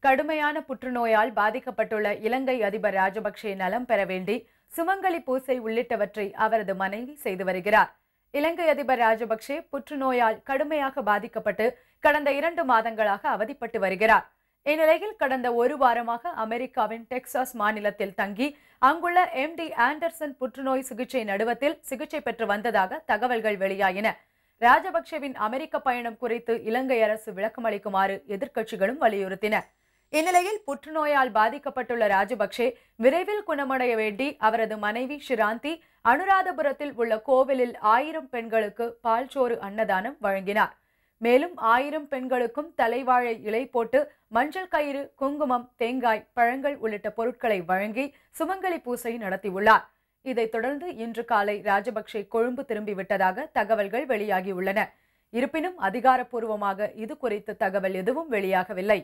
கடுமையான புற்றுநோயால் பாதிக்கப்பட்டுள்ள இலங்கை அதிபர் ராஜபக்சே நலம் பெற வேண்டி சுமங்கலி பூசை உள்ளிட்டவற்றை அவரது மனைவி செய்து வருகிறார். இலங்கை அதிபர் ராஜபக்சே புற்றுநோயால் கடுமையாக பாதிக்கப்பட்டு கடந்த 2 மாதங்களாக அவதிப்பட்டு வருகிறார். இந்நிலையில் கடந்த ஒரு வாரமாக அமெரிக்காவின் டெக்சாஸ் மாநிலத்தில் தங்கி அங்குள்ள MD ஆண்டர்சன் புற்றுநோய் சிகிச்சை நடுவத்தில் சிகிச்சை பெற்று வந்ததாக தகவல்கள் வெளியாயின. ராஜபக்சேவின் அமெரிக்க பயணம் குறித்து இலங்கை அரசு விளக்கமளிக்குமாறு எதிர்க்கட்சிகளும் வலியுறுத்தின. இந்நிலையில் புற்றுநோயால் பாதிக்கப்பட்டுள்ள ராஜபக்சே விரைவில் குணமடைய வேண்டி அவரது மனைவி ஷிராந்தி அனுராதபுரத்தில் உள்ள கோவிலில் 1000 பெண்களுக்கு பால்சோறு அன்னதானம் வழங்கினார். மேலும் 1000 பெண்களுக்கும் தலைவாழை இலை போட்டு மஞ்சள் கயிறு, குங்குமம், தேங்காய், பழங்கள் உள்ளிட்ட பொருட்களை வழங்கி சுமங்கலி பூசை நடத்தியுள்ளார். இதைத் தொடர்ந்து இன்று காலை ராஜபக்சே கொழும்பு திரும்பிவிட்டதாக தகவல்கள் வெளியாகியுள்ளன. இருப்பினும் அதிகாரப்பூர்வமாக இது குறித்த தகவல் எதுவும் வெளியாகவில்லை.